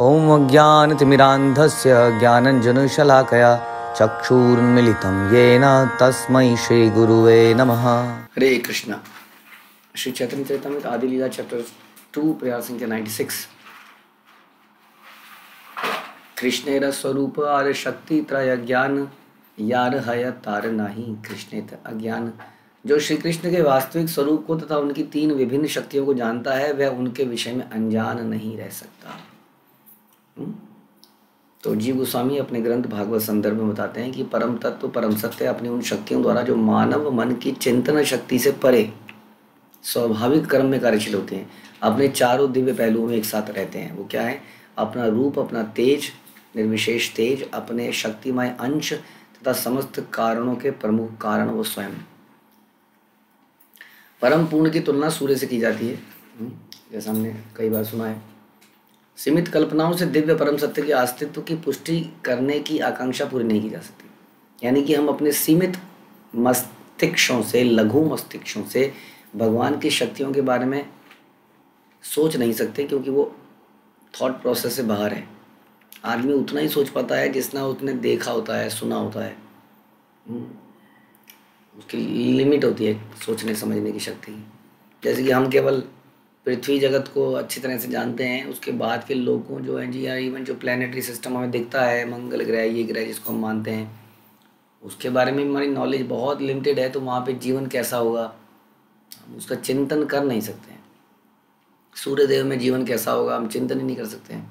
ओम अज्ञानतिमिरान्धस्य ज्ञानञ्जनशलाकया चक्षुरुन्मीलितं येन तस्मै श्रीगुरुवे नमः। हरे कृष्ण। श्री चैतन्य चरितामृत आदि लीला चैप्टर 2 प्रयास संख्या 96। कृष्णेर स्वरूप आर शक्ति त्रय ज्ञान यार हय तार नाही। कृष्णेत अज्ञान, जो श्री कृष्ण के वास्तविक स्वरूप को तथा उनकी 3 विभिन्न शक्तियों को जानता है वह उनके विषय में अनजान नहीं रह सकता। तो जीव गोस्वामी अपने ग्रंथ भागवत संदर्भ में बताते हैं कि परम तत्व परम सत्य अपनी उन शक्तियों द्वारा जो मानव मन की चिंतन शक्ति से परे स्वाभाविक कर्म में कार्यशील होते हैं, अपने चारों दिव्य पहलुओं में एक साथ रहते हैं। वो क्या है? अपना रूप, अपना तेज, निर्विशेष तेज, अपने शक्तिमय अंश तथा समस्त कारणों के प्रमुख कारण वो स्वयं। परम पूर्ण की तुलना सूर्य से की जाती है, जैसा हमने कई बार सुना है। सीमित कल्पनाओं से दिव्य परम सत्य के अस्तित्व की पुष्टि करने की आकांक्षा पूरी नहीं की जा सकती। यानी कि हम अपने सीमित मस्तिष्कों से, लघु मस्तिष्कों से भगवान की शक्तियों के बारे में सोच नहीं सकते, क्योंकि वो थॉट प्रोसेस से बाहर है। आदमी उतना ही सोच पाता है जितना उसने देखा होता है, सुना होता है। उसकी लिमिट होती है सोचने समझने की शक्ति। जैसे कि हम केवल पृथ्वी जगत को अच्छी तरह से जानते हैं, उसके बाद के लोगों जो हैं जी, या इवन जो प्लानिटरी सिस्टम हमें दिखता है, मंगल ग्रह, ये ग्रह जिसको हम मानते हैं, उसके बारे में हमारी नॉलेज बहुत लिमिटेड है। तो वहाँ पे जीवन कैसा होगा हम उसका चिंतन कर नहीं सकते हैं। सूर्यदेव में जीवन कैसा होगा हम चिंतन ही नहीं कर सकते हैं।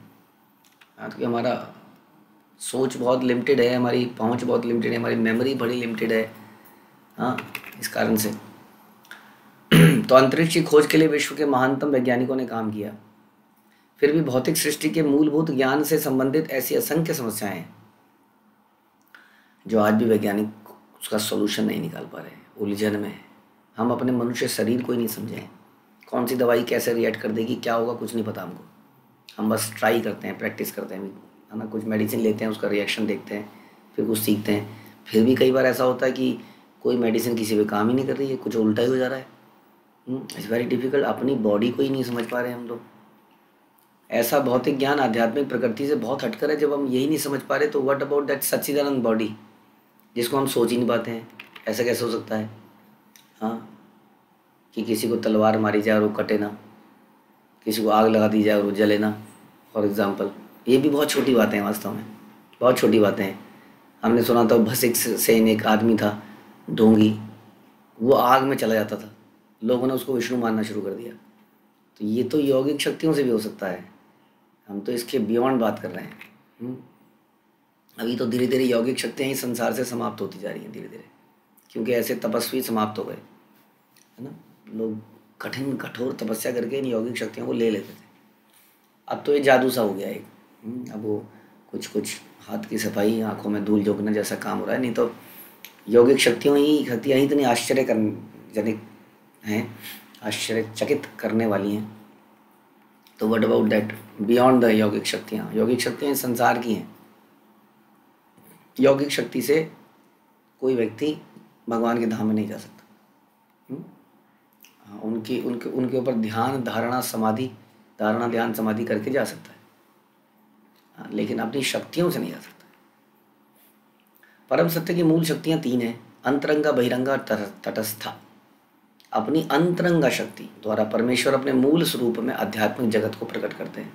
क्योंकि हमारा सोच बहुत लिमिटेड है, हमारी पहुँच बहुत लिमिटेड है, हमारी मेमोरी बड़ी लिमिटेड है। हाँ, इस कारण से तो अंतरिक्ष की खोज के लिए विश्व के महानतम वैज्ञानिकों ने काम किया। फिर भी भौतिक सृष्टि के मूलभूत ज्ञान से संबंधित ऐसी असंख्य समस्याएं हैं जो आज भी वैज्ञानिक उसका सॉल्यूशन नहीं निकाल पा रहे हैं, उलझन में है। हम अपने मनुष्य शरीर को ही नहीं समझे हैं। कौन सी दवाई कैसे रिएक्ट कर देगी, क्या होगा, कुछ नहीं पता हमको। हम बस ट्राई करते हैं, प्रैक्टिस करते हैं, है ना। कुछ मेडिसिन लेते हैं, उसका रिएक्शन देखते हैं, फिर कुछ सीखते हैं। फिर भी कई बार ऐसा होता है कि कोई मेडिसिन किसी पे काम ही नहीं कर रही है, कुछ उल्टा ही हो जा रहा है। It's very difficult. अपनी बॉडी को ही नहीं समझ पा रहे हम लोग। ऐसा भौतिक ज्ञान आध्यात्मिक प्रकृति से बहुत हटकर है। जब हम यही नहीं समझ पा रहे तो what about that Sachchidanand body जिसको हम सोच ही नहीं पाते हैं। ऐसा कैसे हो सकता है? हाँ, कि किसी को तलवार मारी जाए और वो कटे ना, किसी को आग लगा दी जाए और वो जले ना, फॉर एग्जाम्पल। ये भी बहुत छोटी बातें हैं, वास्तव में बहुत छोटी बातें हैं। हमने सुना था भसिक सेन एक आदमी था, ढोंगी, वो आग में चला जाता था, लोगों ने उसको विष्णु मानना शुरू कर दिया। तो ये तो यौगिक शक्तियों से भी हो सकता है। हम तो इसके बियॉन्ड बात कर रहे हैं। अभी तो धीरे धीरे यौगिक शक्तियाँ ही संसार से समाप्त होती जा रही हैं, धीरे धीरे, क्योंकि ऐसे तपस्वी समाप्त हो गए, है ना। लोग कठिन कठोर तपस्या करके इन यौगिक शक्तियों को ले लेते थे। अब तो ये जादू सा हो गया है। अब वो कुछ कुछ हाथ की सफाई, आँखों में धूल झोंकना जैसा काम हो रहा है। नहीं तो यौगिक शक्तियाँ ही इतनी आश्चर्यजनक हैं, आश्चर्यचकित करने वाली हैं। तो what about that beyond the यौगिक शक्तियाँ? यौगिक शक्तियाँ इस संसार की हैं। यौगिक शक्ति से कोई व्यक्ति भगवान के धाम में नहीं जा सकता। उनके उनके उनके ऊपर ध्यान धारणा ध्यान समाधि करके जा सकता है, लेकिन अपनी शक्तियों से नहीं जा सकता। परम सत्य की मूल शक्तियाँ 3 हैं: अंतरंगा, बहिरंगा और तटस्था। अपनी अंतरंगा शक्ति द्वारा परमेश्वर अपने मूल स्वरूप में आध्यात्मिक जगत को प्रकट करते हैं।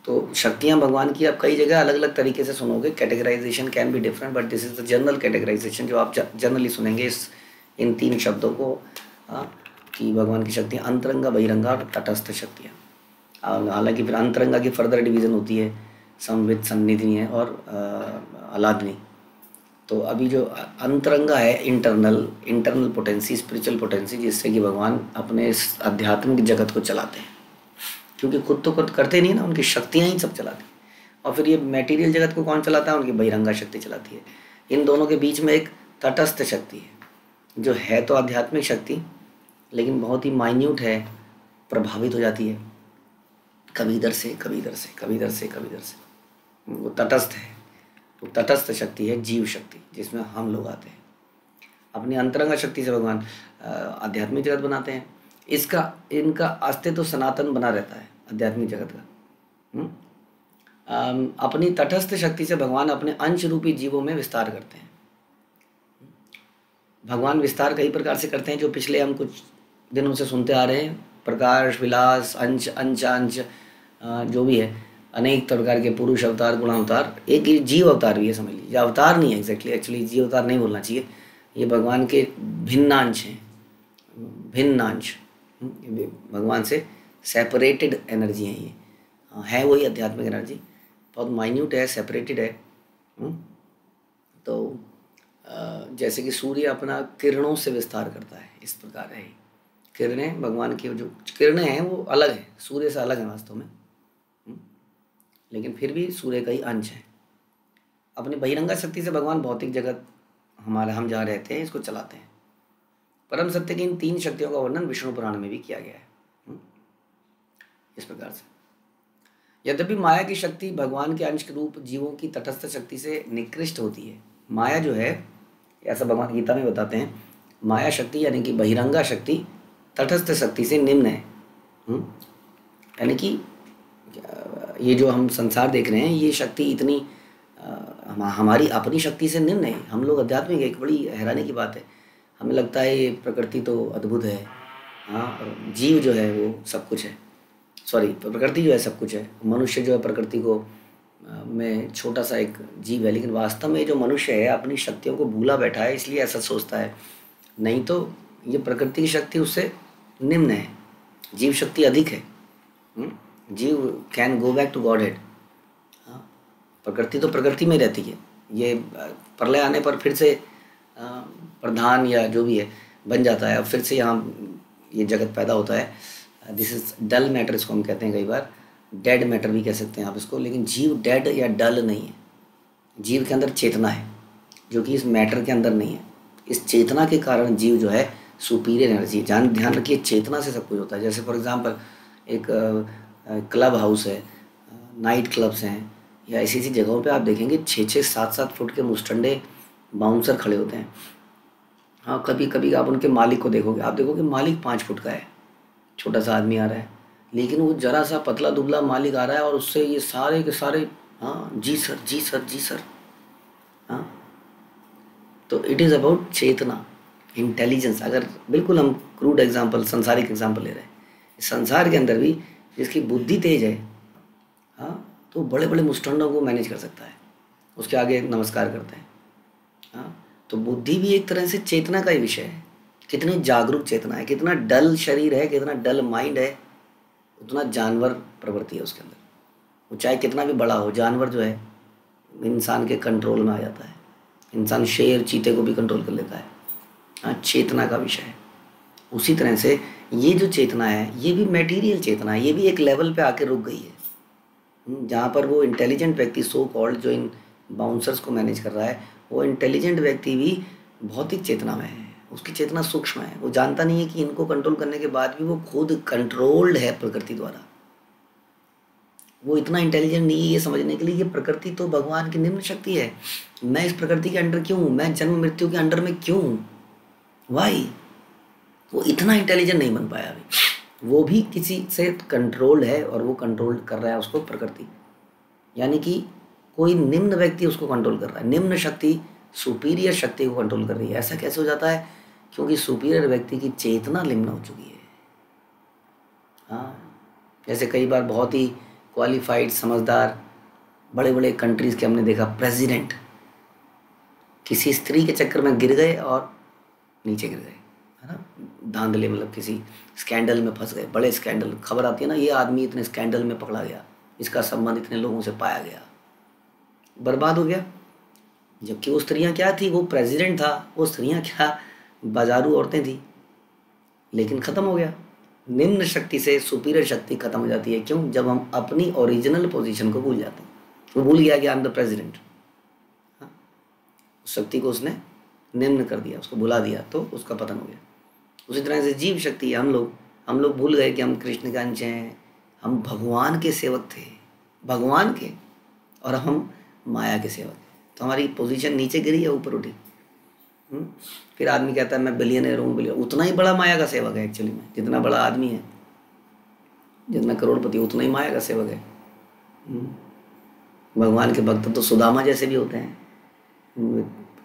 तो शक्तियाँ भगवान की आप कई जगह अलग अलग तरीके से सुनोगे। Categorisation can be different, but this is the general categorisation जो आप जनरली सुनेंगे इन 3 शब्दों को, कि भगवान की शक्तियाँ अंतरंगा, बहिरंगा और तटस्थ शक्तियाँ। हालांकि फिर अंतरंगा की फर्दर डिवीज़न होती है, संवित, सन्निधि और अलादनी। तो अभी जो अंतरंगा है, इंटरनल पोटेंसी, स्पिरिचुअल पोटेंसी, जिससे कि भगवान अपने इस आध्यात्मिक जगत को चलाते हैं, क्योंकि खुद तो खुद करते नहीं ना, उनकी शक्तियाँ ही सब चलाती हैं। और फिर ये मटेरियल जगत को कौन चलाता है? उनकी बहिरंगा शक्ति चलाती है। इन दोनों के बीच में एक तटस्थ शक्ति है, जो है तो आध्यात्मिक शक्ति, लेकिन बहुत ही माइन्यूट है, प्रभावित हो जाती है कभी इधर से, कभी इधर से, कभी इधर से, कभी इधर से। वो तटस्थ है। वो तटस्थ शक्ति है जीव शक्ति, जिसमें हम लोग आते हैं। अपनी अंतरंगा शक्ति से भगवान आध्यात्मिक जगत बनाते हैं। इनका अस्तित्व सनातन बना रहता है आध्यात्मिक जगत का। अपनी तटस्थ शक्ति से भगवान अपने अंश रूपी जीवों में विस्तार करते हैं। भगवान विस्तार कई प्रकार से करते हैं, जो पिछले हम कुछ दिनों से सुनते आ रहे हैं। प्रकाश, विलास, अंश, अंश जो भी है, अनेक प्रकार के पुरुष अवतार, गुणावतार, एक ये जीव अवतार भी है, समझ लीजिए। अवतार नहीं है एग्जैक्टली, एक्चुअली जीव अवतार नहीं बोलना चाहिए, ये भगवान के भिन्नांश हैं, भिन्नांश, भगवान से सेपरेटेड एनर्जी है ये, है वही आध्यात्मिक एनर्जी, बहुत माइन्यूट है, सेपरेटेड है। तो जैसे कि सूर्य अपना किरणों से विस्तार करता है, इस प्रकार है। किरणें, भगवान की जो किरणें हैं वो अलग है, सूर्य से अलग है वास्तव में, लेकिन फिर भी सूर्य का ही अंश है। अपनी बहिरंगा शक्ति से भगवान भौतिक जगत हमारा हम जहाँ रहते हैं इसको चलाते हैं। परम सत्य की इन 3 शक्तियों का वर्णन विष्णु पुराण में भी किया गया है इस प्रकार से। यद्यपि माया की शक्ति भगवान के अंश के रूप जीवों की तटस्थ शक्ति से निकृष्ट होती है। माया जो है, ऐसा भगवान गीता में बताते हैं, माया शक्ति यानी कि बहिरंगा शक्ति तटस्थ शक्ति से निम्न है। यानी कि ये जो हम संसार देख रहे हैं, ये शक्ति इतनी हमारी अपनी शक्ति से निम्न है। हम लोग आध्यात्मिक, एक बड़ी हैरानी की बात है, हमें लगता है ये प्रकृति तो अद्भुत है, हाँ, और जीव जो है वो सब कुछ है, सॉरी, प्रकृति जो है सब कुछ है, मनुष्य जो है प्रकृति को में छोटा सा एक जीव है। लेकिन वास्तव में जो मनुष्य है अपनी शक्तियों को भूला बैठा है, इसलिए ऐसा सोचता है। नहीं तो ये प्रकृति की शक्ति उससे निम्न है, जीव शक्ति अधिक है। जीव can go back to Godhead. हाँ, प्रकृति तो प्रकृति में रहती है, ये प्रलय आने पर फिर से प्रधान या जो भी है बन जाता है, अब फिर से यहाँ ये जगत पैदा होता है। दिस इज डल मैटर, इसको हम कहते हैं कई बार, डेड मैटर भी कह सकते हैं आप इसको। लेकिन जीव डेड या डल नहीं है, जीव के अंदर चेतना है जो कि इस मैटर के अंदर नहीं है। इस चेतना के कारण जीव जो है सुपीरियर एनर्जी, ध्यान रखिए, चेतना से सब कुछ होता है। जैसे फॉर एग्जांपल एक क्लब हाउस है, नाइट क्लब्स हैं, या ऐसी ऐसी जगहों पे आप देखेंगे 6-6, 7-7 फुट के मुस्टंडे बाउंसर खड़े होते हैं। हाँ, कभी कभी आप उनके मालिक को देखोगे, आप देखोगे मालिक 5 फुट का है, छोटा सा आदमी आ रहा है, लेकिन वो जरा सा पतला दुबला मालिक आ रहा है और उससे ये सारे के सारे, हाँ जी सर, जी सर, जी सर। हाँ, तो इट इज़ अबाउट चेतना, इंटेलिजेंस। अगर बिल्कुल हम क्रूड एग्जांपल, संसारिक एग्जांपल ले रहे हैं, संसार के अंदर भी जिसकी बुद्धि तेज है, हाँ, तो बड़े बड़े मुस्टंडों को मैनेज कर सकता है, उसके आगे नमस्कार करते हैं। हाँ, तो बुद्धि भी एक तरह से चेतना का ही विषय है। कितनी जागरूक चेतना है, कितना डल शरीर है, कितना डल माइंड है, उतना जानवर प्रवृत्ति है उसके अंदर। वो चाहे कितना भी बड़ा हो, जानवर जो है इंसान के कंट्रोल में आ जाता है। इंसान शेर चीते को भी कंट्रोल कर लेता है। हाँ, चेतना का विषय है। उसी तरह से ये जो चेतना है, ये भी मटेरियल चेतना है, ये भी एक लेवल पे आके रुक गई है, जहाँ पर वो इंटेलिजेंट व्यक्ति, सो कॉल्ड, जो इन बाउंसर्स को मैनेज कर रहा है, वो इंटेलिजेंट व्यक्ति भी भौतिक चेतना में है। उसकी चेतना सूक्ष्म है, वो जानता नहीं है कि इनको कंट्रोल करने के बाद भी वो खुद कंट्रोल्ड है प्रकृति द्वारा। वो इतना इंटेलिजेंट नहीं है ये समझने के लिए ये प्रकृति तो भगवान की निम्न शक्ति है, मैं इस प्रकृति के अंडर क्यों हूँ, मैं जन्म मृत्यु के अंडर में क्यों हूँ, वाई। वो इतना इंटेलिजेंट नहीं बन पाया अभी, वो भी किसी से कंट्रोल्ड है और वो कंट्रोल कर रहा है उसको प्रकृति, यानी कि कोई निम्न व्यक्ति उसको कंट्रोल कर रहा है। निम्न शक्ति सुपीरियर शक्ति को कंट्रोल कर रही है। ऐसा कैसे हो जाता है? क्योंकि सुपीरियर व्यक्ति की चेतना निम्न हो चुकी है। हाँ, जैसे कई बार बहुत ही क्वालिफाइड, समझदार, बड़े बड़े कंट्रीज़ के हमने देखा प्रेसिडेंट किसी स्त्री के चक्कर में गिर गए और नीचे गिर गए, है ना, धांधले, मतलब किसी स्कैंडल में फंस गए, बड़े स्कैंडल, खबर आती है ना, ये आदमी इतने स्कैंडल में पकड़ा गया, इसका संबंध इतने लोगों से पाया गया, बर्बाद हो गया। जबकि वो स्त्रियां क्या थी, वो प्रेसिडेंट था, वो स्त्रियां क्या बाजारू औरतें थी, लेकिन ख़त्म हो गया। निम्न शक्ति से सुपीरियर शक्ति खत्म हो जाती है। क्यों? जब हम अपनी ओरिजिनल पोजीशन को भूल जाते हैं। वो भूल गया कि आई एम द प्रेसिडेंट, उस शक्ति को उसने निम्न कर दिया, उसको भुला दिया, तो उसका पतन हो गया। उसी तरह से जीव शक्ति है, हम लोग भूल गए कि हम कृष्ण के अंश हैं, हम भगवान के सेवक थे, भगवान के, और हम माया के सेवक, तो हमारी पोजीशन नीचे गिरी या ऊपर उठी। फिर आदमी कहता है मैं बिलियनर हूँ, उतना ही बड़ा माया का सेवक है एक्चुअली में। जितना बड़ा आदमी है, जितना करोड़पति, उतना ही माया का सेवक है। भगवान के भक्त तो सुदामा जैसे भी होते हैं,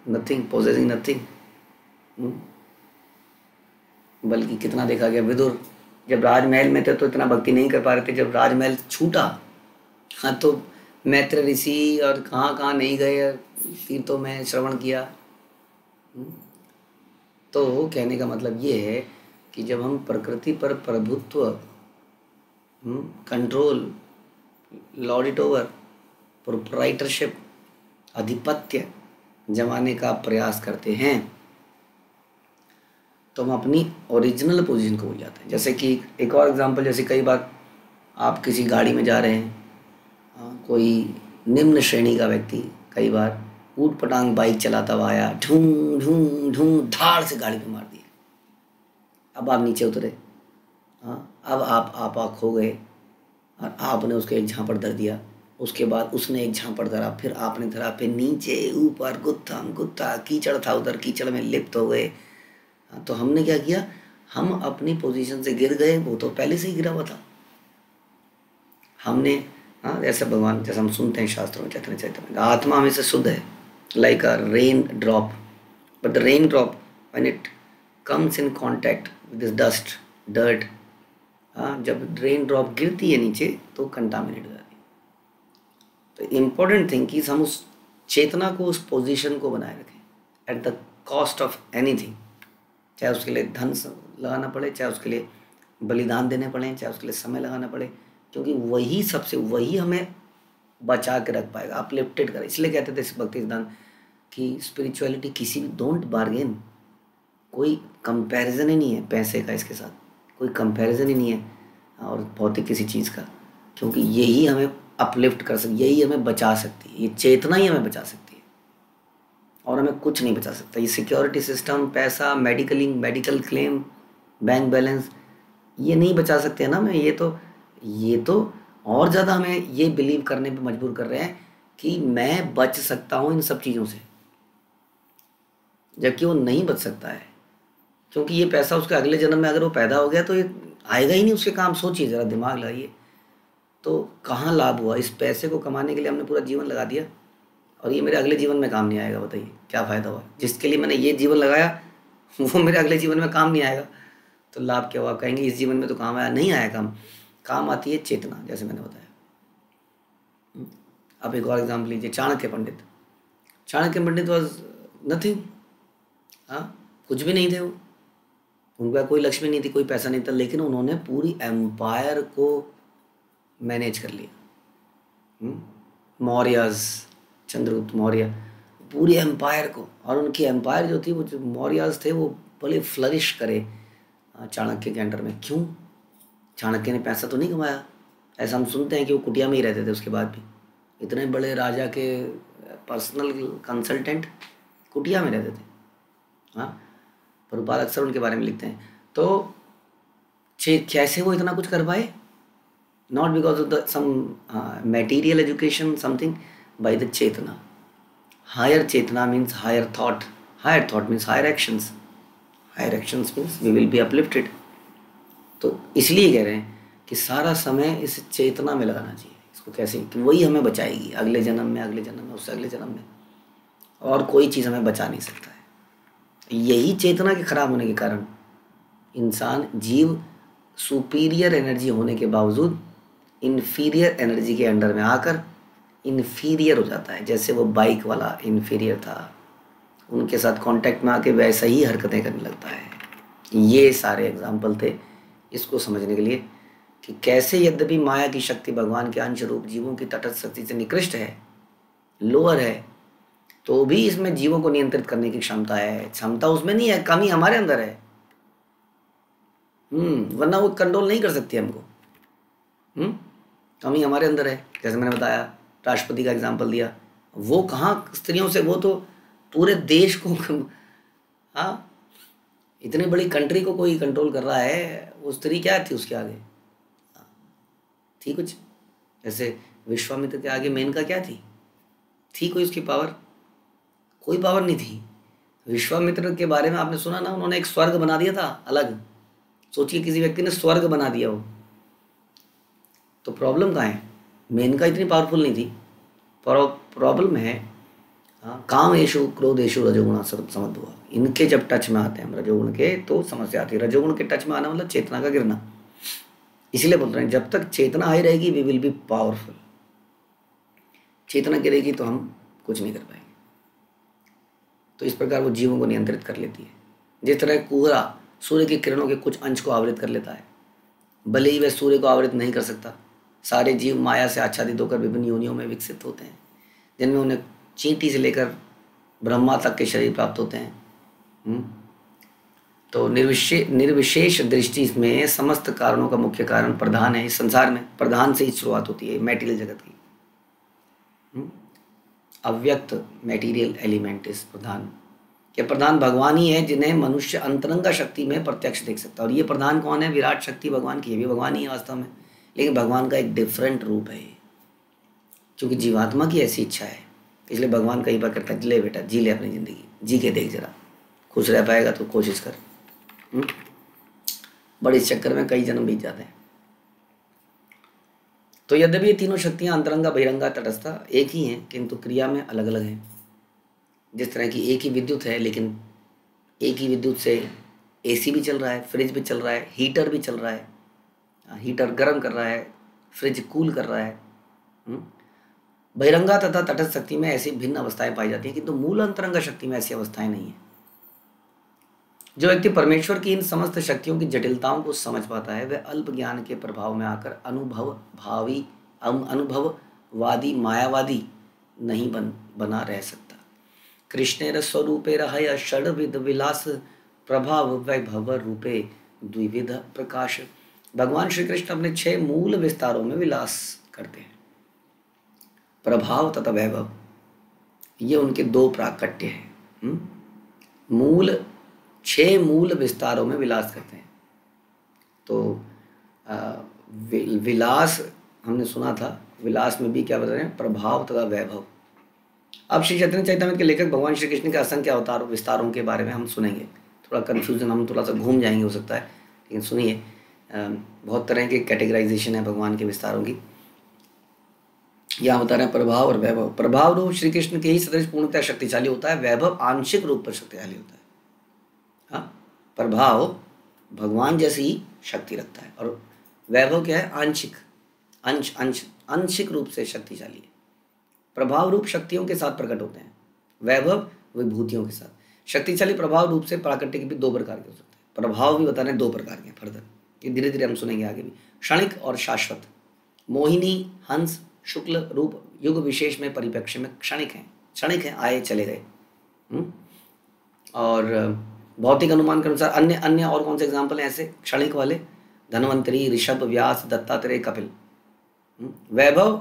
नथिंग, पोजेसिंग नथिंग। बल्कि कितना देखा गया, विदुर जब राजमहल में थे तो इतना भक्ति नहीं कर पा रहे थे, जब राजमहल छूटा, हाँ, तो मैत्र ऋषि और कहाँ कहाँ नहीं गए, तीर्थों में श्रवण किया। तो कहने का मतलब ये है कि जब हम प्रकृति पर प्रभुत्व, कंट्रोल, लॉर्ड ओवर, प्रोप्राइटरशिप, आधिपत्य जमाने का प्रयास करते हैं, तो हम अपनी ओरिजिनल पोजीशन को भूल जाते हैं। जैसे कि एक और एग्जांपल, जैसे कई बार आप किसी गाड़ी में जा रहे हैं, कोई निम्न श्रेणी का व्यक्ति कई बार ऊट पटांग बाइक चलाता हुआ आया, ढूं ढूं ढूं धाड़ से गाड़ी पे मार दिया। अब आप नीचे उतरे, अब आप खो गए और आपने उसको एक झापड़ धर दिया, उसके बाद उसने एक झापड़ धरा, फिर आपने धरा, फिर नीचे ऊपर गुत्थम गुत्था, कीचड़ था उधर, कीचड़ में लिप्त हो गए। तो हमने क्या किया, हम अपनी पोजीशन से गिर गए, वो तो पहले से ही गिरा हुआ था। हमने ऐसा भगवान, जैसा हम सुनते हैं शास्त्रों में, चैतन्य चैतन्य में, आत्मा हमेशा शुद्ध है, like a rain drop, but the rain drop when it comes in contact with this dust, dirt, जब रेन ड्रॉप गिरती है नीचे तो कंटामिनेट हो जाती है। तो इम्पोर्टेंट थिंग कि हम उस चेतना को, उस पोजीशन को बनाए रखें at the cost of anything, चाहे उसके लिए धन लगाना पड़े, चाहे उसके लिए बलिदान देने पड़े, चाहे उसके लिए समय लगाना पड़े, क्योंकि वही हमें बचा के रख पाएगा, अपलिफ्टेड करे। इसलिए कहते थे भक्ति सिद्धांत कि स्पिरिचुअलिटी किसी भी, डोंट बार्गेन, कोई कंपैरिजन ही नहीं है पैसे का, इसके साथ कोई कंपैरिजन ही नहीं है, और भौतिक किसी चीज़ का, क्योंकि यही हमें अपलिफ्ट कर सकती, यही हमें बचा सकती है, ये चेतना ही हमें बचा सकती है, और हमें कुछ नहीं बचा सकता। ये सिक्योरिटी सिस्टम, पैसा, मेडिकल क्लेम, बैंक बैलेंस, ये नहीं बचा सकते हैं ना हमें। ये तो और ज़्यादा हमें ये बिलीव करने पे मजबूर कर रहे हैं कि मैं बच सकता हूँ इन सब चीज़ों से, जबकि वो नहीं बच सकता है, क्योंकि ये पैसा उसके अगले जन्म में अगर वो पैदा हो गया तो ये आएगा ही नहीं उसके काम। सोचिए ज़रा, दिमाग लगाइए, तो कहाँ लाभ हुआ? इस पैसे को कमाने के लिए हमने पूरा जीवन लगा दिया और ये मेरे अगले जीवन में काम नहीं आएगा। बताइए क्या फ़ायदा हुआ? जिसके लिए मैंने ये जीवन लगाया वो मेरे अगले जीवन में काम नहीं आएगा, तो लाभ क्या हुआ? कहेंगे इस जीवन में तो काम आया, नहीं आया काम आती है चेतना, जैसे मैंने बताया। अब एक और एग्जाम्पल लीजिए, चाणक्य पंडित वॉज नथिंग, कुछ भी नहीं थे वो, उनका कोई लक्ष्मी नहीं थी, कोई पैसा नहीं था, लेकिन उन्होंने पूरी एम्पायर को मैनेज कर लिया। मौर्यस, चंद्रगुप्त मौर्य, पूरी एम्पायर को, और उनकी एम्पायर जो थी, वो जो मौर्यस थे, वो बड़े फ्लरिश करे चाणक्य के अंडर में। क्यों? चाणक्य ने पैसा तो नहीं कमाया, ऐसा हम सुनते हैं कि वो कुटिया में ही रहते थे उसके बाद भी। इतने बड़े राजा के पर्सनल कंसल्टेंट कुटिया में रहते थे। प्रभुपाद अक्सर उनके बारे में लिखते हैं। तो कैसे वो इतना कुछ कर पाए? Not because of the some material education, something, by the चेतना। हायर चेतना means higher thought means higher actions means we will be uplifted. तो इसलिए कह रहे हैं कि सारा समय इस चेतना में लगाना चाहिए। इसको कैसे? कि वही हमें बचाएगी अगले जन्म में, उससे अगले जन्म में, और कोई चीज़ हमें बचा नहीं सकता है। यही चेतना के खराब होने के कारण जीव सुपीरियर एनर्जी होने के बावजूद इन्फीरियर एनर्जी के अंडर में आकर इन्फीरियर हो जाता है। जैसे वो बाइक वाला इन्फीरियर था, उनके साथ कांटेक्ट में आके वैसा ही हरकतें करने लगता है। ये सारे एग्जाम्पल थे इसको समझने के लिए कि कैसे यद्यपि माया की शक्ति भगवान के अंश रूप जीवों की तटस्थ शक्ति से निकृष्ट है, लोअर है, तो भी इसमें जीवों को नियंत्रित करने की क्षमता है। क्षमता उसमें नहीं है, कमी हमारे अंदर है। वरना वो कंट्रोल नहीं कर सकती हमको। कमी हमारे अंदर है। जैसे मैंने बताया, राष्ट्रपति का एग्जाम्पल दिया, वो कहाँ स्त्रियों से, वो तो पूरे देश को इतनी बड़ी कंट्री को कोई कंट्रोल कर रहा है, वो स्त्री क्या थी उसके आगे? थी कुछ? जैसे विश्वामित्र के आगे मेनका क्या थी कोई उसकी पावर? कोई पावर नहीं थी। विश्वामित्र के बारे में आपने सुना ना, उन्होंने एक स्वर्ग बना दिया था अलग। सोचिए किसी व्यक्ति ने स्वर्ग बना दिया हो, तो प्रॉब्लम कहाँ है? मेनका इतनी पावरफुल नहीं थी, प्रॉब्लम है कामेषु क्रोधेषु रजोगुण समद्भवा, इनके जब टच में आते हैं रजोगुण के तो समस्या आती है। रजोगुण के टच में आना मतलब चेतना का गिरना। इसीलिए बोल रहे हैं जब तक चेतना हाई रहेगी वी विल बी पावरफुल। चेतना गिरेगी तो हम कुछ नहीं कर पाएंगे। तो इस प्रकार वो जीवों को नियंत्रित कर लेती है। जिस तरह कोहरा सूर्य की किरणों के कुछ अंश को आवृत कर लेता है, भले ही वह सूर्य को आवृत नहीं कर सकता। सारे जीव माया से आच्छादित होकर विभिन्न योनियों में विकसित होते हैं, जिनमें उन्हें चींटी से लेकर ब्रह्मा तक के शरीर प्राप्त होते हैं। तो निर्विशेष दृष्टि में समस्त कारणों का मुख्य कारण प्रधान है। इस संसार में प्रधान से ही शुरुआत होती है मैटेरियल जगत की। अव्यक्त मैटीरियल एलिमेंट इस प्रधान के प्रधान भगवान ही है, जिन्हें मनुष्य अंतरंगा शक्ति में प्रत्यक्ष देख सकता है। और ये प्रधान कौन है? विराट शक्ति भगवान की है, भी भगवान ही है वास्तव में, लेकिन भगवान का एक डिफरेंट रूप है। क्योंकि जीवात्मा की ऐसी इच्छा है, इसलिए भगवान कई बार कहता है ले बेटा जी ले अपनी ज़िंदगी, जी के देख जरा, खुश रह पाएगा तो कोशिश कर। बड़े इस चक्कर में कई जन्म बीत जाते हैं। तो यद्यपि ये तीनों शक्तियाँ अंतरंगा बहिरंगा तटस्था एक ही हैं, किंतु क्रिया में अलग अलग हैं। जिस तरह की एक ही विद्युत है, लेकिन एक ही विद्युत से एसी भी चल रहा है, फ्रिज भी चल रहा है, हीटर भी चल रहा है। हीटर गर्म कर रहा है, फ्रिज कूल कर रहा है। बहिरंगा तथा तटस्थ शक्ति में ऐसी भिन्न अवस्थाएं पाई जाती हैं, किंतु मूल अंतरंगा शक्ति में ऐसी अवस्थाएं नहीं है। जो व्यक्ति परमेश्वर की इन समस्त शक्तियों की जटिलताओं को समझ पाता है, वह अल्प ज्ञान के प्रभाव में आकर अनुभववादी मायावादी नहीं बना रह सकता। कृष्णेर स्वरूपे रहय षड्विध विलास प्रभाव वैभव रूपे द्विविध प्रकाश। भगवान श्री कृष्ण अपने 6 मूल विस्तारों में विलास करते हैं। प्रभाव तथा वैभव ये उनके 2 प्राकट्य हैं। मूल 6 मूल विस्तारों में विलास करते हैं। तो विलास हमने सुना था, विलास में भी क्या बता रहे हैं? प्रभाव तथा वैभव। अब श्री चैतन्य चैतामृत के लेखक भगवान श्री कृष्ण के असंख्य अवतार विस्तारों के बारे में हम सुनेंगे। थोड़ा कन्फ्यूजन, हम थोड़ा सा घूम जाएंगे हो सकता है, लेकिन सुनिए, बहुत तरह की कैटेगराइजेशन है भगवान के विस्तारों की। यहाँ बता रहे हैं प्रभाव और वैभव। प्रभाव रूप श्री कृष्ण के ही सदृश पूर्णतः शक्तिशाली होता है, वैभव आंशिक रूप पर शक्तिशाली होता है। हाँ, प्रभाव भगवान जैसी ही शक्ति रखता है, और वैभव क्या है? आंशिक, आंशिक रूप से शक्तिशाली है। प्रभाव रूप शक्तियों के साथ प्रकट होते हैं, वैभव विभूतियों के साथ। शक्तिशाली प्रभाव रूप से प्राकृतिक भी 2 प्रकार के हो सकते हैं। प्रभाव भी बता रहे हैं 2 प्रकार के, फर्दर ये धीरे धीरे हम सुनेंगे आगे भी। क्षणिक और शाश्वत। मोहिनी, हंस, शुक्ल रूप युग विशेष में परिप्रेक्ष्य में क्षणिक हैं, आए चले गए। और भौतिक अनुमान के अनुसार अन्य और कौन से एग्जाम्पल हैं ऐसे क्षणिक वाले? धन्वंतरी, ऋषभ, व्यास, दत्तात्रेय, कपिल। वैभव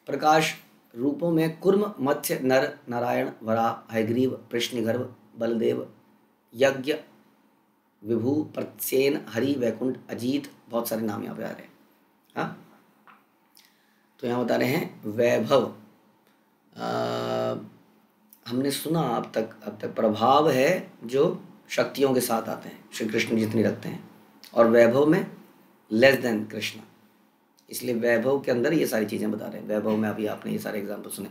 प्रकाश रूपों में कुर्म, मत्स्य, नर, नारायण, वराह, हयग्रीव, कृष्णगर्भ, बलदेव, यज्ञ, विभू, प्रत्येन, हरि, वैकुंठ, अजीत, बहुत सारे नाम यहाँ पे आ रहे हैं। हाँ, तो यहाँ बता रहे हैं वैभव। हमने सुना अब तक प्रभाव है जो शक्तियों के साथ आते हैं, श्री कृष्ण जितनी रखते हैं, और वैभव में लेस देन कृष्ण, इसलिए वैभव के अंदर ये सारी चीज़ें बता रहे हैं। वैभव में अभी आपने ये सारे एग्जाम्पल सुने।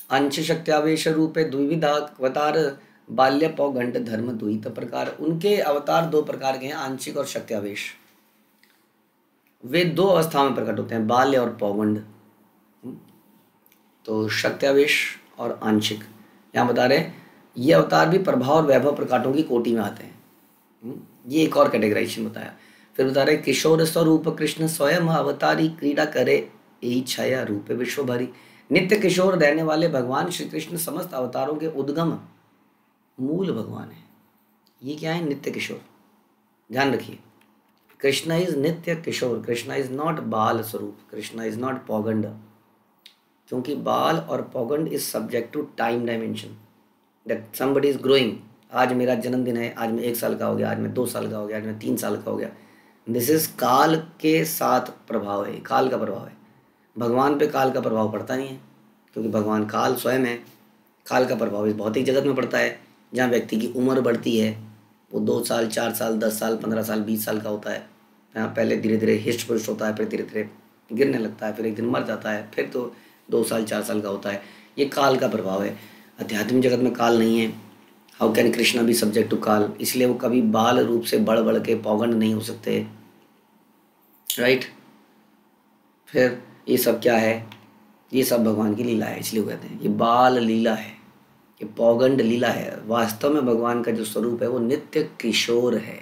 अंश शक्त्यावेश रूपे द्विविधा अवतार बाल्य पौगंड धर्म द्वैत प्रकार। उनके अवतार 2 प्रकार के हैं, आंशिक और शक्त्यावेश। वे 2 अवस्थाओं में प्रकट होते हैं, बाल्य और पौगंड। तो शक्त्यावेश और आंशिक यहाँ बता रहे हैं। ये अवतार भी प्रभाव और वैभव प्रकाटों की कोटि में आते हैं। ये एक और कैटेगराइजेशन बताया। फिर बता रहे किशोर स्वरूप कृष्ण स्वयं अवतारी क्रीड़ा करे यही छाया रूप विश्व भरी। नित्य किशोर रहने वाले भगवान श्री कृष्ण समस्त अवतारों के उद्गम मूल भगवान है। ये क्या है? नित्य किशोर। ध्यान रखिए, कृष्णा इज नित्य किशोर। कृष्णा इज नॉट बाल स्वरूप, कृष्णा इज नॉट पौगंड, क्योंकि बाल और पौगंड is subject to time dimension. That somebody is growing. आज मेरा जन्मदिन है, आज मैं 1 साल का हो गया, आज मैं 2 साल का हो गया, आज मैं 3 साल का हो गया। दिस इज काल के साथ प्रभाव है, काल का प्रभाव है। भगवान पे काल का प्रभाव पड़ता नहीं है, क्योंकि भगवान काल स्वयं है। काल का प्रभाव इस भौतिक जगत में पड़ता है, जहाँ व्यक्ति की उम्र बढ़ती है, वो 2 साल, 4 साल, 10 साल, 15 साल, 20 साल का होता है, पहले धीरे धीरे हिस्ट पुस्ट होता है, फिर धीरे धीरे गिरने लगता है, फिर एक दिन मर जाता है, फिर तो 2 साल 4 साल का होता है। ये काल का प्रभाव है। आध्यात्मिक जगत में काल नहीं है। हाउ कैन कृष्णा भी सब्जेक्ट टू काल, इसलिए वो कभी बाल रूप से बढ़ बढ़ के पौगंड नहीं हो सकते, राइट। फिर ये सब क्या है, ये सब भगवान की लीला है, इसलिए वो कहते हैं ये बाल लीला है, ये पौगंड लीला है। वास्तव में भगवान का जो स्वरूप है वो नित्य किशोर है,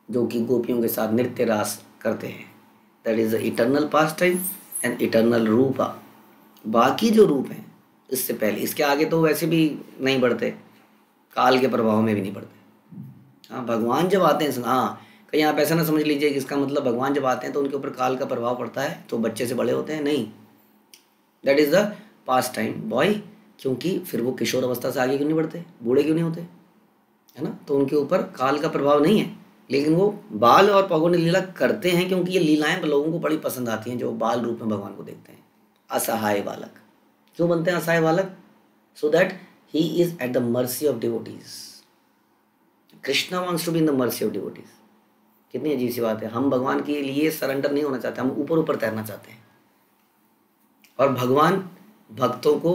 जो कि गोपियों के साथ नृत्य रास करते हैं। That is the eternal past time and eternal rupa. बाकी जो रूप हैं इससे पहले, इसके आगे तो वैसे भी नहीं बढ़ते, काल के प्रभाव में भी नहीं बढ़ते। हाँ, भगवान जब आते हैं, हाँ कहीं आप ऐसा ना समझ लीजिए कि इसका मतलब भगवान जब आते हैं तो उनके ऊपर काल का प्रभाव पड़ता है तो बच्चे से बड़े होते हैं, नहीं। That is the past time boy, क्योंकि फिर वो किशोर अवस्था से आगे क्यों नहीं बढ़ते, बूढ़े क्यों नहीं होते, है ना। तो उनके ऊपर काल का प्रभाव नहीं है, लेकिन वो बाल और पौगंड लीला करते हैं, क्योंकि ये लीलाएं लोगों को बड़ी पसंद आती हैं जो बाल रूप में भगवान को देखते हैं। असहाय बालक क्यों बनते हैं असहाय बालक? So that he is at the mercy of devotees. Krishna wants to be in the mercy of devotees. कितनी अजीब सी बात है, हम भगवान के लिए सरेंडर नहीं होना चाहते, हम ऊपर ऊपर तैरना चाहते हैं, और भगवान भक्तों को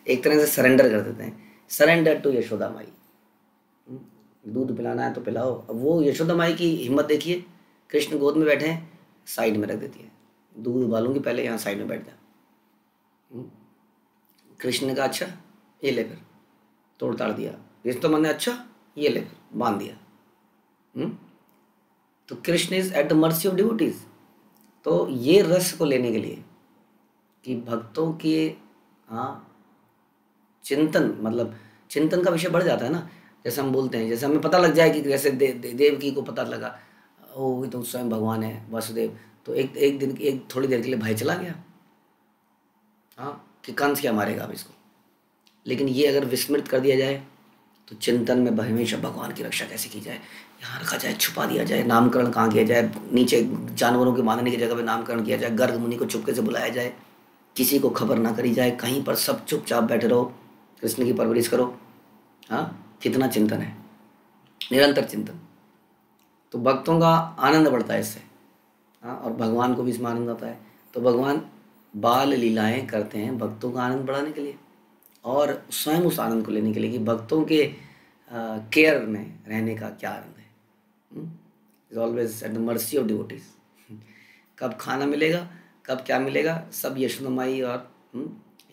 एक तरह से सरेंडर कर देते हैं। सरेंडर टू यशोदा माई, दूध पिलाना है तो पिलाओ। अब वो यशोदा माई की हिम्मत देखिए, कृष्ण गोद में बैठे हैं, साइड में रख देती है, दूध उबालूंगी पहले, यहाँ साइड में बैठ जा। कृष्ण ने कहा अच्छा ये ले, फिर तोड़ ताड़ दिया। यशोदा ने अच्छा ये ले, फिर बांध दिया। तो Krishna is at the mercy of devotees. तो ये रस को लेने के लिए कि भक्तों के चिंतन, मतलब चिंतन का विषय बढ़ जाता है ना। जैसे हम बोलते हैं, जैसे हमें पता लग जाए कि जैसे देवकी को पता लगा ओ ये तो स्वयं भगवान है वासुदेव, तो एक दिन एक थोड़ी देर के लिए भय चला गया, कि कंस क्या मारेगा अब इसको। लेकिन ये अगर विस्मृत कर दिया जाए तो चिंतन में हमेशा भगवान की रक्षा कैसे की जाए, यहाँ रखा जाए, छुपा दिया जाए, नामकरण कहाँ किया जाए, नीचे जानवरों के बांधने की जगह पे नामकरण किया जाए, गर्ग मुनि को चुपके से बुलाया जाए, किसी को खबर ना करी जाए, कहीं पर सब चुपचाप बैठे रहो, कृष्ण की परवरिश करो। कितना चिंतन है, निरंतर चिंतन। तो भक्तों का आनंद बढ़ता है इससे, और भगवान को भी इसमें आनंद आता है। तो भगवान बाल लीलाएं करते हैं भक्तों का आनंद बढ़ाने के लिए, और स्वयं उस आनंद को लेने के लिए कि भक्तों के केयर में रहने का क्या आनंद है। Is always at the mercy of devotees. कब खाना मिलेगा, कब क्या मिलेगा, सब यशोदा माई और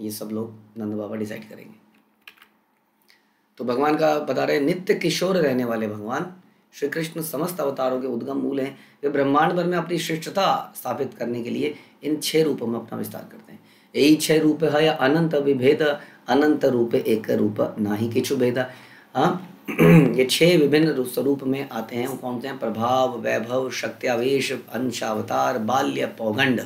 ये सब लोग नंद बाबा डिसाइड करेंगे। तो भगवान का बता रहे नित्य किशोर रहने वाले भगवान श्री कृष्ण समस्त अवतारों के उद्गम मूल हैं। वे ब्रह्मांड भर में अपनी श्रेष्ठता स्थापित करने के लिए इन 6 रूपों में अपना विस्तार करते हैं। यही 6 रूप है अनंत विभेद, अनंत रूप एक रूप नाही किछु भेद। ये 6 विभिन्न स्वरूप में आते हैं। वो कौन से हैं? प्रभाव, वैभव, शक्त्यावेश, अंशावतार, बाल्य, पौगंड।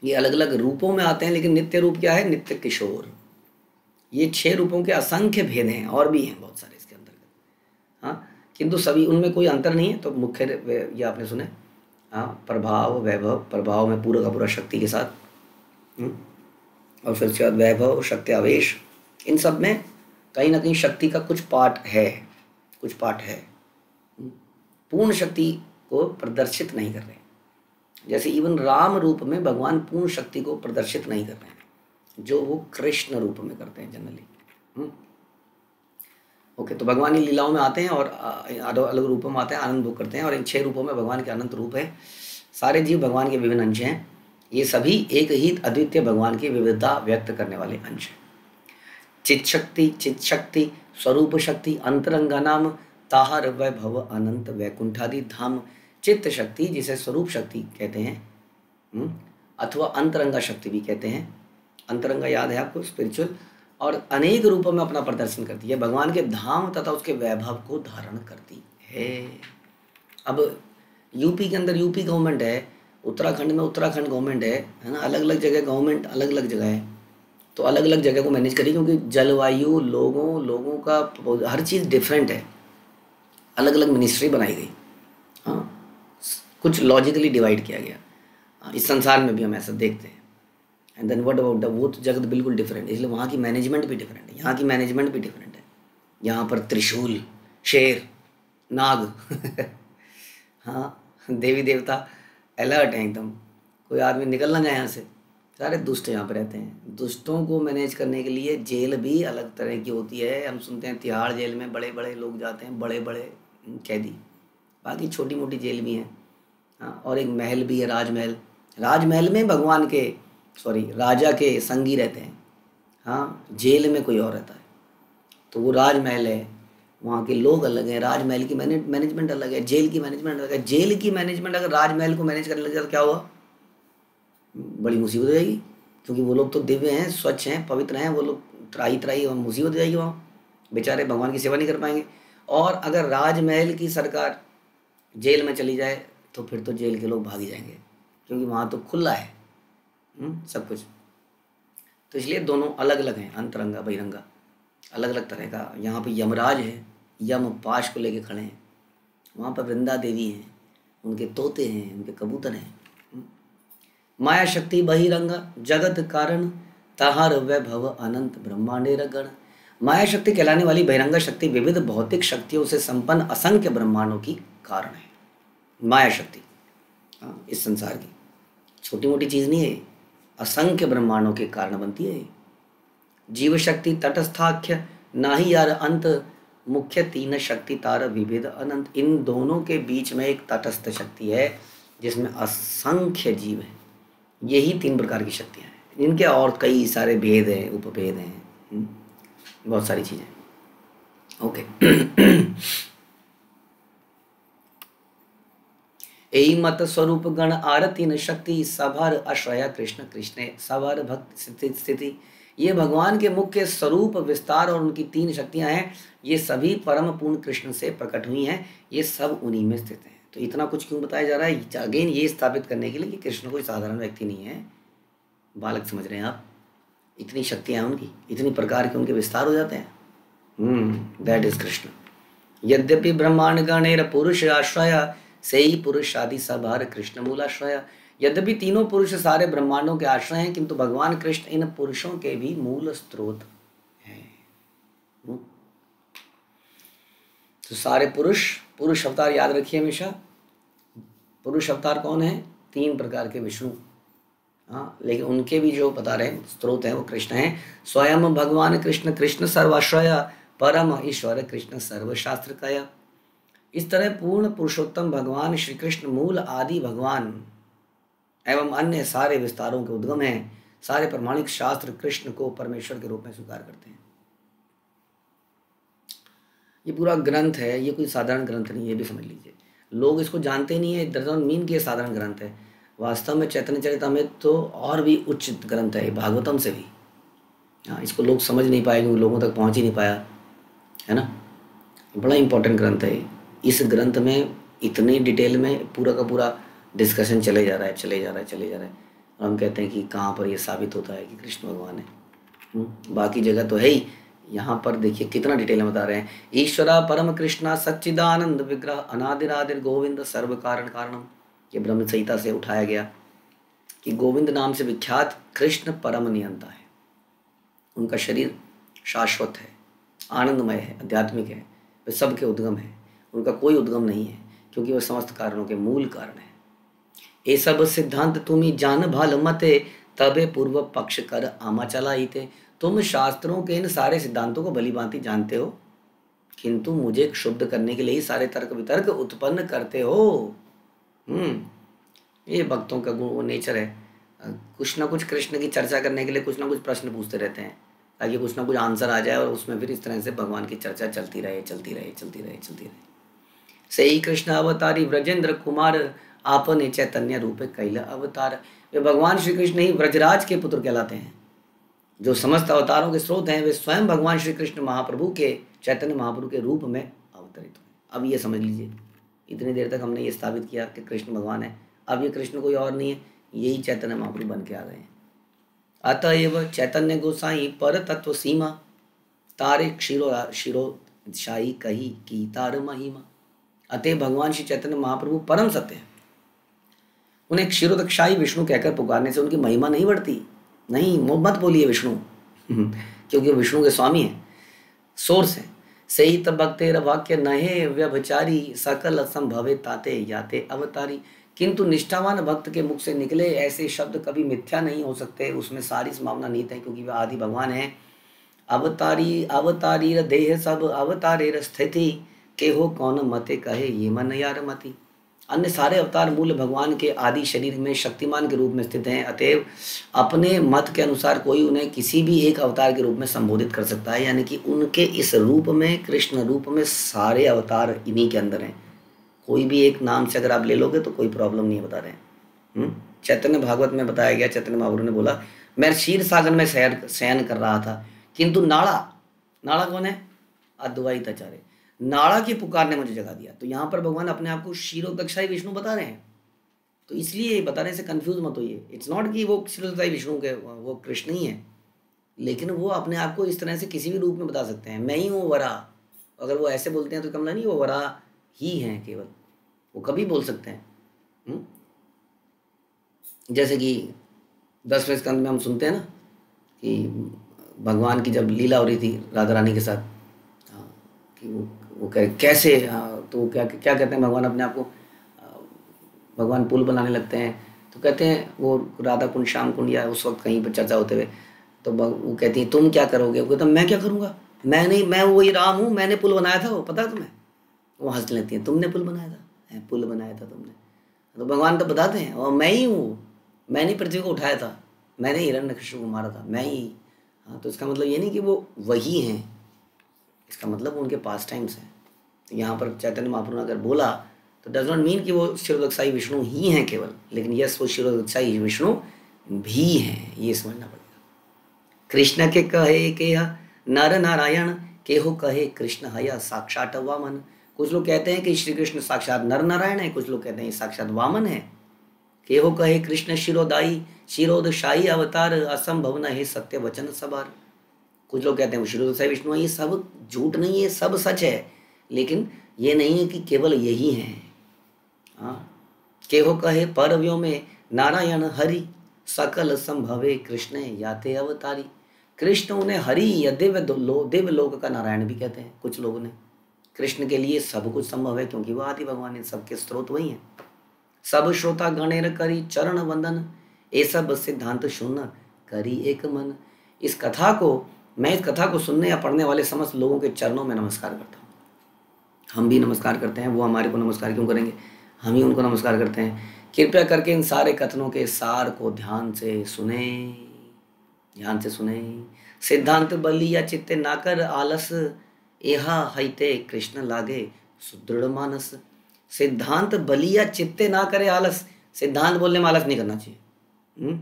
ये अलग अलग रूपों में आते हैं, लेकिन नित्य रूप क्या है? नित्य किशोर। ये 6 रूपों के असंख्य भेद हैं, और भी हैं बहुत सारे इसके अंतर्गत, किंतु सभी उनमें कोई अंतर नहीं है। तो मुख्य ये आपने सुने, प्रभाव, वैभव, प्रभाव में पूरा का पूरा शक्ति के साथ, और फिर उसके बाद वैभव, शक्त्यावेश। इन सब में कहीं ना कहीं शक्ति का कुछ पार्ट है, कुछ पार्ट है। पूर्ण शक्ति को प्रदर्शित नहीं कर रहे, जैसे इवन राम रूप में भगवान पूर्ण शक्ति को प्रदर्शित नहीं कर रहे हैं, जो वो कृष्ण रूप में करते हैं जनरली। ओके, तो भगवान इन लीलाओं में आते हैं और अलग अलग रूपों में आते हैं, आनंद भोग करते हैं। और इन 6 रूपों में भगवान के अनंत रूप है। सारे जीव भगवान के विभिन्न अंश हैं। ये सभी एक ही अद्वितीय भगवान की विविधता व्यक्त करने वाले अंश हैं। चित शक्ति, स्वरूप शक्ति, अंतरंगा नाम, ताहर वैभव अनंत वैकुंठादि धाम। चित्त शक्ति, जिसे स्वरूप शक्ति कहते हैं, अथवा अंतरंगा शक्ति भी कहते हैं। अंतरंगा याद है आपको, स्पिरिचुअल, और अनेक रूपों में अपना प्रदर्शन करती है। भगवान के धाम तथा उसके वैभव को धारण करती है। अब यूपी के अंदर यूपी गवर्नमेंट है, उत्तराखंड में उत्तराखंड गवर्नमेंट है ना, अलग अलग जगह गवर्नमेंट अलग अलग जगह है। तो अलग अलग जगह को मैनेज करिए, क्योंकि जलवायु, लोगों का हर चीज़ डिफरेंट है। अलग अलग मिनिस्ट्री बनाई गई, कुछ लॉजिकली डिवाइड किया गया। इस संसार में भी हम ऐसा देखते हैं। And then what about the, वो तो जगत बिल्कुल डिफरेंट है, इसलिए वहाँ की मैनेजमेंट भी डिफरेंट है, यहाँ की मैनेजमेंट भी डिफरेंट है। यहाँ पर त्रिशूल, शेर, नाग हाँ, देवी देवता अलर्ट हैं एकदम, कोई आदमी निकल ना जाए यहाँ से। सारे दुष्ट यहाँ पे रहते हैं। दुष्टों को मैनेज करने के लिए जेल भी अलग तरह की होती है। हम सुनते हैं तिहाड़ जेल में बड़े बड़े लोग जाते हैं, बड़े बड़े कैदी। बाकी छोटी मोटी जेल भी हैं। हाँ, और एक महल भी है, राजमहल। राजमहल में भगवान के राजा के संगी रहते हैं। हाँ, जेल में कोई और रहता है। तो वो राजमहल है, वहाँ के लोग अलग हैं। राजमहल की मैनेजमेंट अलग है, जेल की मैनेजमेंट अलग है। जेल की मैनेजमेंट अगर राजमहल को मैनेज करने लग जाए तो क्या हुआ? बड़ी मुसीबत हो जाएगी, क्योंकि वो लोग तो दिव्य हैं, स्वच्छ हैं, पवित्र हैं। वो लोग त्राही त्राही और मुसीबत हो जाएगी, वहाँ बेचारे भगवान की सेवा नहीं कर पाएंगे। और अगर राजमहल की सरकार जेल में चली जाए तो फिर तो जेल के लोग भाग ही जाएंगे, क्योंकि वहाँ तो खुला है सब कुछ। तो इसलिए दोनों अलग अलग हैं, अंतरंगा बहिरंगा, अलग अलग तरह का। यहाँ पे यमराज है, यम पाश को लेके खड़े हैं। वहाँ पर वृंदा देवी हैं, उनके तोते हैं, उनके कबूतर हैं। माया शक्ति बहिरंगा जगत कारण, ताहार वैभव अनंत ब्रह्मांडेर गण। माया शक्ति कहलाने वाली बहिरंगा शक्ति विविध भौतिक शक्तियों से संपन्न असंख्य ब्रह्मांडों की कारण है। माया शक्ति इस संसार की छोटी मोटी चीज़ नहीं है, असंख्य ब्रह्मांडों के कारण बनती है। जीव शक्ति तटस्थाख्य नाही यार अंत, मुख्य तीन शक्ति तार विभेद अनंत। इन दोनों के बीच में एक तटस्थ शक्ति है जिसमें असंख्य जीव हैं। यही 3 प्रकार की शक्तियाँ हैं, इनके और कई सारे भेद हैं, उपभेद हैं, बहुत सारी चीज़ें। ओके यही मत स्वरूप गण आरती न शक्ति, सभार आश्रया कृष्ण कृष्ण सभार भक्त स्थिति। ये भगवान के मुख्य स्वरूप विस्तार और उनकी 3 शक्तियां हैं। ये सभी परम पूर्ण कृष्ण से प्रकट हुई हैं, ये सब उन्हीं में स्थित हैं। तो इतना कुछ क्यों बताया जा रहा है? अगेन ये स्थापित करने के लिए कि कृष्ण कोई साधारण व्यक्ति नहीं है। बालक समझ रहे हैं आप? इतनी शक्तियां उनकी, इतनी प्रकार के उनके विस्तार हो जाते हैं। That is Krishna. यद्यपि ब्रह्मांड गणेर पुरुष आश्रया, से ही पुरुष आदि सभार कृष्ण मूलाश्रया। यद्यपि तीनों पुरुष सारे ब्रह्मांडों के आश्रय हैं, किंतु भगवान कृष्ण इन पुरुषों के भी मूल स्रोत हैं। तो सारे पुरुष अवतार याद रखिए हमेशा। पुरुष अवतार कौन है? 3 प्रकार के विष्णु। हाँ, लेकिन उनके भी जो बता रहे हैं स्रोत हैं वो कृष्ण हैं। स्वयं भगवान कृष्ण कृष्ण सर्वाश्रया, परम ईश्वर कृष्ण सर्वशास्त्र कया। इस तरह पूर्ण पुरुषोत्तम भगवान श्री कृष्ण मूल आदि भगवान एवं अन्य सारे विस्तारों के उद्गम हैं। सारे प्रमाणिक शास्त्र कृष्ण को परमेश्वर के रूप में स्वीकार करते हैं। ये पूरा ग्रंथ है, ये कोई साधारण ग्रंथ नहीं, ये भी समझ लीजिए। लोग इसको जानते नहीं है, डजंट मीन कि ये साधारण ग्रंथ है। वास्तव में चैतन्य चरितामृत तो और भी उच्च ग्रंथ है, भागवतम से भी। हाँ, इसको लोग समझ नहीं पाए क्योंकि लोगों तक पहुँच ही नहीं पाया, है ना। बड़ा इंपॉर्टेंट ग्रंथ है। इस ग्रंथ में इतनी डिटेल में पूरा का पूरा डिस्कशन चले जा रहा है। और हम कहते हैं कि कहाँ पर ये साबित होता है कि कृष्ण भगवान है। बाकी जगह तो है ही, यहाँ पर देखिए कितना डिटेल में बता रहे हैं। ईश्वरा परम कृष्णा सच्चिदानंद विग्रह, अनादिरादिर गोविंद सर्व कारण कारणम। ये ब्रह्म संहिता से उठाया गया कि गोविंद नाम से विख्यात कृष्ण परम नियंता है। उनका शरीर शाश्वत है, आनंदमय है, आध्यात्मिक है, वे सबके उद्गम है। उनका कोई उद्गम नहीं है, क्योंकि वह समस्त कारणों के मूल कारण है। ये सब सिद्धांत तुम्हें जान भाल मते, तबे पूर्व पक्ष कर आमा चलाईते। तुम शास्त्रों के इन सारे सिद्धांतों को भली भांति जानते हो, किंतु मुझे क्षुब्ध करने के लिए ही सारे तर्क वितर्क उत्पन्न करते हो। ये भक्तों का गुण नेचर है। कुछ ना कुछ कृष्ण की चर्चा करने के लिए कुछ ना कुछ प्रश्न पूछते रहते हैं, ताकि कुछ ना कुछ आंसर आ जाए और उसमें फिर इस तरह से भगवान की चर्चा चलती रहे। से ही कृष्ण अवतारी व्रजेंद्र कुमार, आपने चैतन्य रूपे कैला अवतार। वे भगवान श्री कृष्ण ही व्रजराज के पुत्र कहलाते हैं। जो समस्त अवतारों के स्रोत हैं वे स्वयं भगवान श्री कृष्ण महाप्रभु के, चैतन्य महाप्रभु के रूप में अवतरित हुए। अब ये समझ लीजिए, इतनी देर तक हमने ये स्थापित किया कि कृष्ण भगवान है। अब ये कृष्ण कोई और नहीं है, यही चैतन्य महाप्रभु बन के आ गए हैं। अतएव चैतन्य गोसाई पर तत्व सीमा, तारे शिरो शाही कही की तार महिमा। अतः भगवान श्री चैतन्य महाप्रभु परम सत्य है। उन्हें क्षीरोदक्षाई विष्णु कहकर पुकारने से उनकी महिमा नहीं बढ़ती। नहीं, मत बोलिए विष्णु क्योंकि वो विष्णु के स्वामी हैं, सोर्स हैं। से ही तबकतेर वाक्य नहे व्यभिचारी सकल असंभवे ताते याते अवतारी। किंतु निष्ठावान भक्त के मुख से निकले ऐसे शब्द कभी मिथ्या नहीं हो सकते, उसमें सारी संभावना निहित है, क्योंकि वह आदि भगवान है। अवतारी अवतारी देह सब अवतारेर स्थिति, के हो कौन मते कहे ये मन यार मति। अन्य सारे अवतार मूल भगवान के आदि शरीर में शक्तिमान के रूप में स्थित हैं, अतएव अपने मत के अनुसार कोई उन्हें किसी भी एक अवतार के रूप में संबोधित कर सकता है। यानी कि उनके इस रूप में, कृष्ण रूप में, सारे अवतार इन्हीं के अंदर हैं। कोई भी एक नाम से अगर आप ले लोगे तो कोई प्रॉब्लम नहीं है, बता रहे हैं। चैतन्य भागवत में बताया गया, चैतन्य महाप्रभु ने बोला, मैं क्षीर सागर में शयन कर रहा था, किंतु नाड़ा कौन है? अद्वैताचार्य। नाड़ा की पुकार ने मुझे जगा दिया। तो यहाँ पर भगवान अपने आप को क्षीरोदक्षाई विष्णु बता रहे हैं, तो इसलिए बता रहे से कंफ्यूज मत होइए। इट्स नॉट कि वो क्षीरोदक्षाई विष्णु के वो कृष्ण ही है, लेकिन वो अपने आप को इस तरह से किसी भी रूप में बता सकते हैं। मैं ही हूँ वरा, अगर वो ऐसे बोलते हैं तो कमला नहीं, वो वरा ही हैं केवल, वो कभी बोल सकते हैं। जैसे कि 10वें स्कंद में हम सुनते हैं ना कि भगवान की जब लीला हो रही थी राधा रानी के साथ, कि वो कैसे, तो क्या क्या कहते हैं भगवान अपने आप को, भगवान पुल बनाने लगते हैं, तो कहते हैं वो राधा कुंड श्याम कुंड या उस वक्त कहीं पर चर्चा होते हुए, तो वो कहती है तुम क्या करोगे? वो कहता मैं क्या करूँगा, मैं नहीं, मैं वही राम हूँ, मैंने पुल बनाया था, वो पता है तुम्हें? वो हंस लेती है, तुमने पुल बनाया था, पुल बनाया था तुमने। तो भगवान तो बताते हैं, और मैं ही हूँ, मैंने पृथ्वी को उठाया था, मैंने हिरण्यकशिपु को मारा था, मैं ही। हाँ, तो इसका मतलब ये नहीं कि वो वही हैं, इसका मतलब उनके पास टाइम्स हैं। तो यहाँ पर चैतन्य महाप्रभु ने अगर बोला तो डज नॉट मीन कि वो क्षीरोदक्षाई विष्णु ही हैं केवल, लेकिन यस वो क्षीरोदक्षाई विष्णु भी हैं, ये समझना पड़ेगा। कृष्ण के कहे के नर नारायण, के हो कहे कृष्ण हया साक्षात वामन। कुछ लोग कहते हैं कि श्री कृष्ण साक्षात नर नारायण है, कुछ लोग कहते हैं साक्षात वामन है। के हो कहे कृष्ण शिरोदाई, शिरोदशाही अवतार, असंभव न है सत्य वचन सबार। कुछ लोग कहते हैं वो शिरोदशाही विष्णु है। ये सब झूठ नहीं है, सब सच है, लेकिन ये नहीं है कि केवल यही हैं। हाँ, के हो कहे परव्यों में नारायण हरि, सकल संभवे कृष्ण याते अवतारी। कृष्ण उन्हें हरि या दिव्य लोक का नारायण भी कहते हैं कुछ लोगों ने। कृष्ण के लिए सब कुछ संभव है, क्योंकि वह आदि भगवान है, सबके स्रोत वही हैं। सब श्रोता गणेर करी चरण वंदन, ये सब सिद्धांत शून्य करी एक मन। इस कथा को सुनने या पढ़ने वाले समस्त लोगों के चरणों में नमस्कार करता हूँ। हम भी नमस्कार करते हैं, वो हमारे को नमस्कार क्यों करेंगे, हम ही उनको नमस्कार करते हैं। कृपया करके इन सारे कथनों के सार को ध्यान से सुने। सिद्धांत बलिया चित्ते नाकर आलस, एहा हईते कृष्ण लागे सुदृढ़ मानस। सिद्धांत बलिया चित्ते ना करे आलस, सिद्धांत बोलने में आलस नहीं करना चाहिए,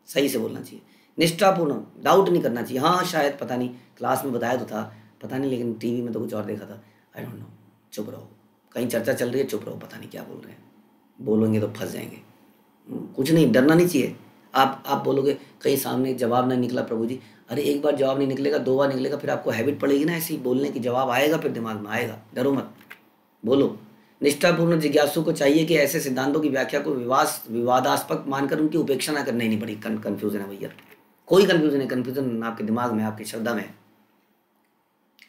सही से बोलना चाहिए, निष्ठापूर्ण, डाउट नहीं करना चाहिए। हाँ शायद, पता नहीं, क्लास में बताया तो था, पता नहीं, लेकिन टीवी में तो कुछ और देखा था, आई डोंट नो। चुप रहो, कहीं चर्चा चल रही है, चुप रहो, पता नहीं क्या बोल रहे हैं, बोलेंगे तो फंस जाएंगे। कुछ नहीं, डरना नहीं चाहिए। आप बोलोगे कहीं सामने जवाब नहीं निकला, प्रभु जी, अरे एक बार जवाब नहीं निकलेगा, 2 बार निकलेगा, फिर आपको हैबिट पड़ेगी ना ऐसी बोलने की, जवाब आएगा, फिर दिमाग में आएगा, डरो मत, बोलो। निष्ठापूर्ण जिज्ञासु को चाहिए कि ऐसे सिद्धांतों की व्याख्या को विवादास्पद मानकर उनकी उपेक्षा ना करनी नहीं पड़ी। कन्फ्यूजन है भैया, कोई कन्फ्यूजन है, कन्फ्यूजन आपके दिमाग में, आपकी श्रद्धा में,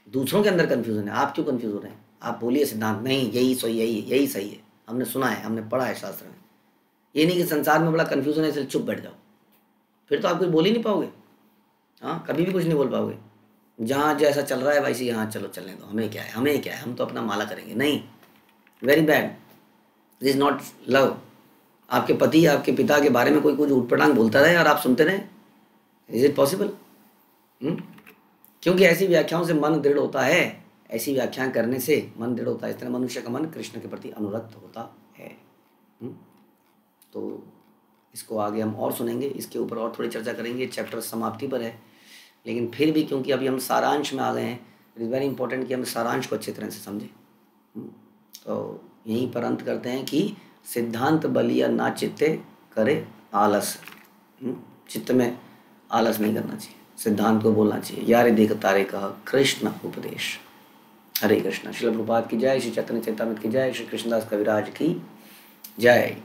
दूसरों के अंदर कन्फ्यूजन है। आप क्यों कन्फ्यूज हो रहे हैं? आप बोलिए सिद्धांत नहीं, यही सही है, यही सही है, हमने सुना है, हमने पढ़ा है शास्त्र में। ये नहीं कि संसार में बड़ा कन्फ्यूजन है इसलिए चुप बैठ जाओ, फिर तो आप कुछ बोल ही नहीं पाओगे। हाँ, कभी भी कुछ नहीं बोल पाओगे। जहाँ जैसा चल रहा है वैसे हाँ चलो चलने दो, हमें क्या है, हम तो अपना माला करेंगे। नहीं, very bad, this is not love. आपके पति, आपके पिता के बारे में कोई कुछ उटपटांग बोलता रहे और आप सुनते रहे, इज इट पॉसिबल? क्योंकि ऐसी व्याख्याओं से मन दृढ़ होता है, ऐसी व्याख्या करने से मन दृढ़ होता है। इस तरह मनुष्य का मन कृष्ण के प्रति अनुरक्त होता है। तो इसको आगे हम और सुनेंगे, इसके ऊपर और थोड़ी चर्चा करेंगे। चैप्टर समाप्ति पर है, लेकिन फिर भी क्योंकि अभी हम सारांश में आ गए हैं, इट इज़ वेरी इंपॉर्टेंट कि हम सारांश को अच्छी तरह से समझें। तो यहीं पर अंत करते हैं कि सिद्धांत बलिया ना चित्ते करे आलस। चित्त में आलस नहीं करना चाहिए, सिद्धांत को बोलना चाहिए। यारे देख तारे कहा कृष्ण उपदेश। हरे कृष्ण। श्रील प्रभुपाद की जय, श्री चैतन्य चैतामृत की जय, श्री कृष्णदास कविराज की जय।